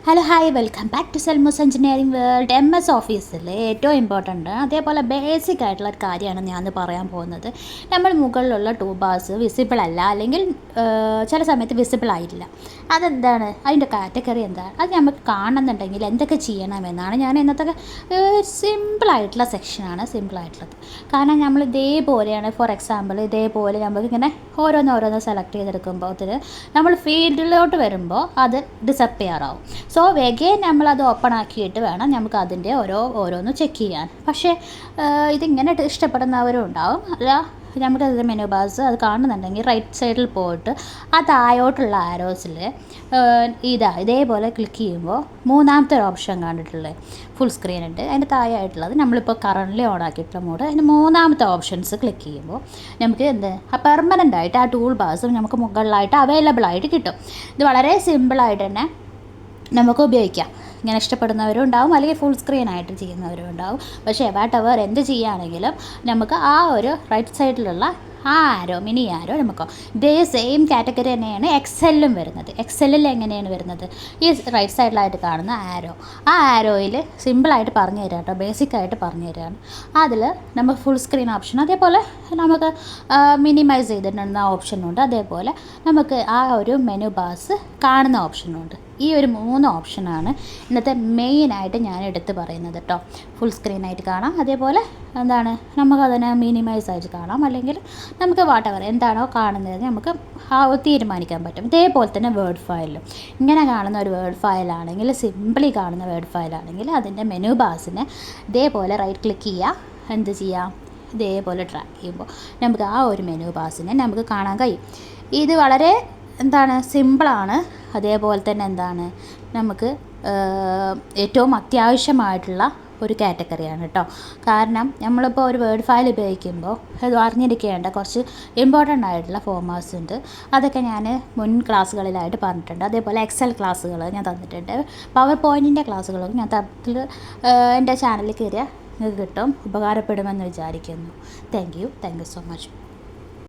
Hello hi welcome back to Selmo's engineering world. MS ഓഫീസിൽ ഏറ്റവും important അതേപോലെ basic ആയിട്ടുള്ള ഒരു കാര്യമാണ് ഞാൻ പറയാൻ പോകുന്നത്. നമ്മൾ മുകളിലുള്ള ടൂ ബാർസ് വിസിബിൾ അല്ല, അല്ലെങ്കിൽ ചില സമയത്ത് വിസിബിൾ ആയിട്ടില്ല. അതെന്താണ്, അതിൻ്റെ കാറ്റഗറി എന്താണ്, അത് നമുക്ക് കാണുന്നുണ്ടെങ്കിൽ എന്തൊക്കെ ചെയ്യണമെന്നാണ് ഞാൻ ഇന്നത്തെ സിമ്പിളായിട്ടുള്ള സെക്ഷനാണ്. സിമ്പിളായിട്ടുള്ളത് കാരണം നമ്മൾ ഇതേപോലെയാണ്. ഫോർ എക്സാമ്പിൾ ഇതേപോലെ നമുക്കിങ്ങനെ ഓരോന്ന് സെലക്ട് ചെയ്തെടുക്കുമ്പോൾ നമ്മൾ ഫീൽഡിലോട്ട് വരുമ്പോൾ അത് ഡിസപ്പിയർ ആവും. സോ വെഗെയിൻ നമ്മളത് ഓപ്പൺ ആക്കിയിട്ട് വേണം നമുക്ക് അതിൻ്റെ ഓരോന്ന് ചെക്ക് ചെയ്യാൻ. പക്ഷേ ഇതിങ്ങനെ ഇഷ്ടപ്പെടുന്നവരും ഉണ്ടാവും. അല്ല, നമുക്കത് മെനു ബാർസ് അത് കാണുന്നുണ്ടെങ്കിൽ റൈറ്റ് സൈഡിൽ പോയിട്ട് ആ താഴോട്ടുള്ള ആരോസിൽ ഇതേപോലെ ക്ലിക്ക് ചെയ്യുമ്പോൾ മൂന്നാമത്തെ ഒരു ഓപ്ഷൻ കണ്ടിട്ടുള്ളത് ഫുൾ സ്ക്രീൻ ഉണ്ട്. അതിൻ്റെ താഴെയായിട്ടുള്ളത് നമ്മളിപ്പോൾ കറൻ്റ്ലി ഓൺ ആക്കിയിട്ടുള്ള മോഡ്. അതിന് മൂന്നാമത്തെ ഓപ്ഷൻസ് ക്ലിക്ക് ചെയ്യുമ്പോൾ നമുക്ക് പെർമനൻ്റ് ആയിട്ട് ആ ടൂൾ ബാർസും നമുക്ക് മുകളിലായിട്ട് അവൈലബിൾ ആയിട്ട് കിട്ടും. ഇത് വളരെ സിമ്പിളായിട്ട് തന്നെ നമുക്ക് ഉപയോഗിക്കാം. ഇങ്ങനെ ഇഷ്ടപ്പെടുന്നവരും ഉണ്ടാവും, അല്ലെങ്കിൽ ഫുൾ സ്ക്രീനായിട്ട് ചെയ്യുന്നവരും ഉണ്ടാവും. പക്ഷേ വാട്ടെവർ എന്ത് ചെയ്യുകയാണെങ്കിലും നമുക്ക് ആ ഒരു റൈറ്റ് സൈഡിലുള്ള ആ മിനി ആരോ നമുക്ക് ഇതേ സെയിം കാറ്റഗറി തന്നെയാണ് എക്സെല്ലും വരുന്നത്. എക്സെല്ലിൽ എങ്ങനെയാണ് വരുന്നത്, ഈ റൈറ്റ് സൈഡിലായിട്ട് കാണുന്ന ആ ആരോയിൽ സിമ്പിളായിട്ട് പറഞ്ഞു തരാം കേട്ടോ, ബേസിക്കായിട്ട് പറഞ്ഞു തരാണ്. അതിൽ നമുക്ക് ഫുൾ സ്ക്രീൻ ഓപ്ഷൻ, അതേപോലെ നമുക്ക് മിനിമൈസ് ചെയ്തിട്ടുള്ള ഓപ്ഷനുണ്ട്. അതേപോലെ നമുക്ക് ആ ഒരു മെനു ബാർസ് കാണുന്ന ഓപ്ഷനുണ്ട്. ഈ ഒരു 3 ഓപ്ഷനാണ് ഇന്നത്തെ മെയിനായിട്ട് ഞാൻ എടുത്ത് പറയുന്നത് കേട്ടോ. ഫുൾ സ്ക്രീനായിട്ട് കാണാം, അതേപോലെ നമുക്കതിനെ മിനിമൈസ് ആയിട്ട് കാണാം, അല്ലെങ്കിൽ നമുക്ക് വാട്ടെവർ എന്താണോ കാണുന്നത് നമുക്ക് തീരുമാനിക്കാൻ പറ്റും. ഇതേപോലെ തന്നെ വേർഡ് ഫയലിലും ഇങ്ങനെ കാണുന്ന ഒരു വേർഡ് ഫയലാണെങ്കിൽ, സിമ്പിളി കാണുന്ന വേർഡ് ഫയലാണെങ്കിൽ അതിൻ്റെ മെനു ബാർസിനെ ഇതേപോലെ റൈറ്റ് ക്ലിക്ക് ചെയ്യുക, എന്ത് ചെയ്യാം, ഇതേപോലെ ട്രാക്ക് ചെയ്യുമ്പോൾ നമുക്ക് ആ ഒരു മെനു ബാർസിനെ നമുക്ക് കാണാൻ കഴിയും. ഇത് വളരെ സിമ്പിളാണ്. അതേപോലെ തന്നെ നമുക്ക് ഏറ്റവും അത്യാവശ്യമായിട്ടുള്ള ഒരു കാറ്റഗറിയാണ് കേട്ടോ. കാരണം നമ്മളിപ്പോൾ ഒരു വേർഡ് ഫയൽ ഉപയോഗിക്കുമ്പോൾ അത് അറിഞ്ഞിരിക്കേണ്ട കുറച്ച് ഇമ്പോർട്ടൻ്റ് ആയിട്ടുള്ള ഫോർമാറ്റ്സ് ഉണ്ട്. അതൊക്കെ ഞാൻ മുൻ ക്ലാസ്സുകളിലായിട്ട് പറഞ്ഞിട്ടുണ്ട്. അതേപോലെ എക്സൽ ക്ലാസ്സുകൾ ഞാൻ തന്നിട്ടുണ്ട്. പവർ പോയിൻറ്റിൻ്റെ ക്ലാസ്സുകളും ഞാൻ എൻ്റെ ചാനലിൽ കയറിയാൽ നിങ്ങൾക്ക് കിട്ടും, ഉപകാരപ്പെടുമെന്ന് വിചാരിക്കുന്നു. Thank you so much.